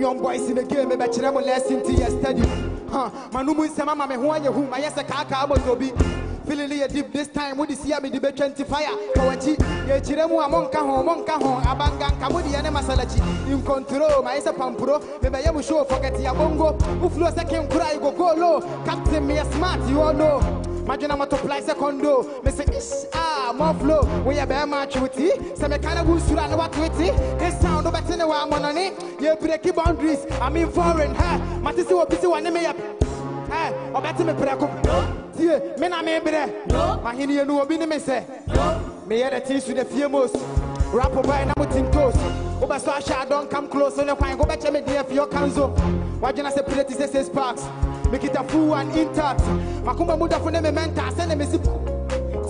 Young boys in the game, maybe I'm lesson to your study. Manumu Sama, me who are you, whom I yes a kaka be feeling a deep this time. Would you see me debate 20 fire? Kawachi, Yachiremu among Kahon, Abangan, Kamudi, and Masalachi. In control, my Esa Pampuro, maybe I will show forget Yabongo, who flew a second cry, go low. Captain me a smart, you all know. Imagine I'm to apply secondo. Me say, more flow. We have a match with it. Some kind of good surround what with it. This sound of better than one on it. You break boundaries. I'm in foreign. Matisi will be one me up. Or better me break up. Dear, men are maybe there. My Hindu will be the message. Me had a tease with the famous. Rap by number 10 toes. Over Sasha, don't come close. So you can go back to me there for your council. Why do you not say pretty 6 sparks? Make it a full and intact. Makuma muda for them mentor. Send them a zip.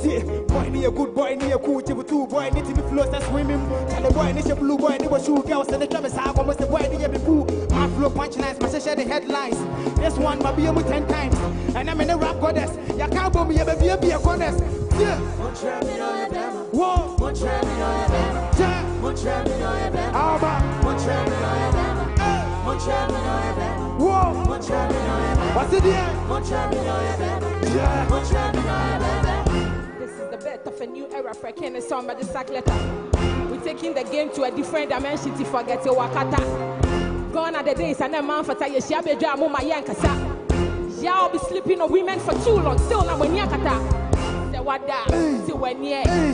See, boy, need a good boy, need a cool table too. Boy, need to be flows and swimming. Tell the boy, need a blue boy, need a shoe girls and the Travis. I almost the boy, need a boo. My flow punchlines, my share the headlines. This one, my be 10 times. And I'm in the rap goddess. Ya can't bomb me, be a goddess. Yeah. Whoa. Whoa. What's it here? Yeah. This is the birth of a new era for Ken and Son by the sack letter. We're taking the game to a different dimension to forget your wakata. Gone are the days and a man for Taya Shabe Jamo my yankasa. Y'all be sleeping on women for too long, still not when yakata. What that? See when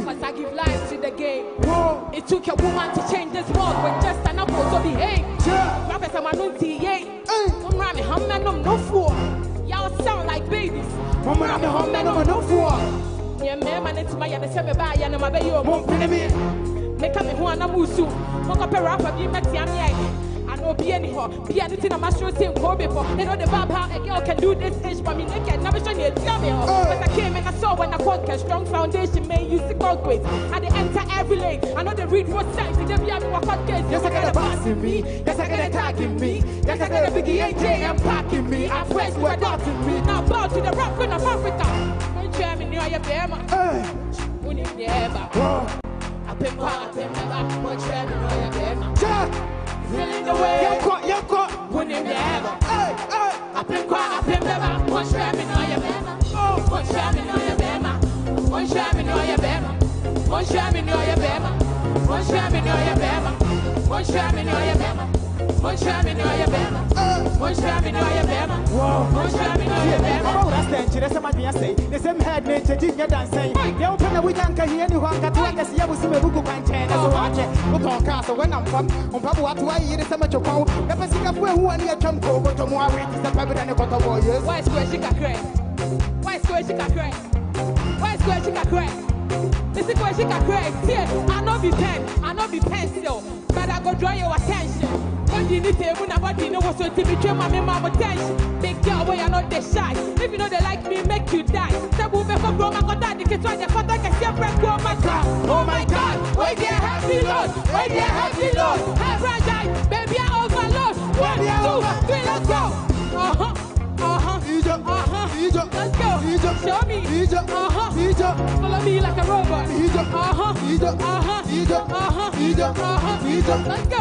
cause I give life to the game. Whoa. It took a woman to change this world with just an apple to behave. Professor Manunti, come around me, no fool. Y'all sound like babies. Come around me, no fool. Yeah, man, it's my other semi by and my baby, make me one of Musu. Mock up a rapper, be met I know be anyhow, be anything I'm sure same Kobe for. They know the vibe how a girl can do this ish for me naked. Never show you tell me how. But I came and I saw when I conquer strong foundation, may use the concrete. I they enter every lane. I know they read what sides, they be able to walk yes, I got a boss in me. Yes, I got a tag in me. Yes, I got a biggie AJ and packing me. I fresh what got in me. Now bow to the rock queen of Africa. When you me near your bema. When you never. I've been part of never. When you know your bema. Feeling the way you caught, when you never. I've been never. One shame in all your bema. One shame in all your bema. One shame in all your bema. One shame in all your bema. One shame in all your bema. One shame in all your bema. One shame in all your bema. One shame in all your bema. One shame in all your bema. That's the engineer. Somebody say the same head nature did get done saying. You open the weekend can hear anyone got to like us. You will see me book and chain as a watch. Look on castle when I'm from Papa. What do I hear? Some of your power. Never see who are near Trump. But tomorrow is the private and the quarter warriors. Why square she got crack? Why square she got crack? Why square she got crack? This is where she got crack. Yeah, I know be pen, I know be pencil, but I go draw your attention. When you need to, when nobody know what's to be trained, my mama attention. Big girl, where you're not the shy. If you know they like me, make you die. The woman for grown, I got that. The kids why they got that. Can see a friend go, my God. Oh my God, where they have the load, where they have the load. Have fragile, baby, I overload. 1, 2, 3, let's go. Let's go. Show me. Follow me like a robot. Let's go.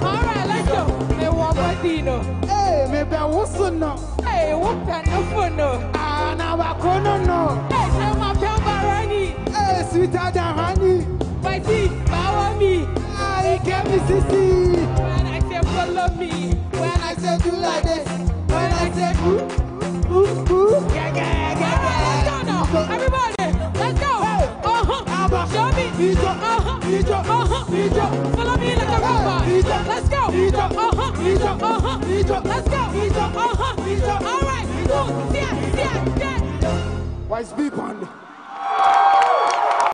Alright, let's go. Me want Dino. Hey, me be wusuno. Hey, what can no fun no? Ah, na wakono no. Hey, tell my pal Barani. Hey, sweeter than honey. Mighty, bow me. I can be sissy. When I say follow me. When I say do like this. When I say ooh. Everybody, let's go. Show me. Follow me like a robot. Let's go. Let's go. All right. Why is B-Band?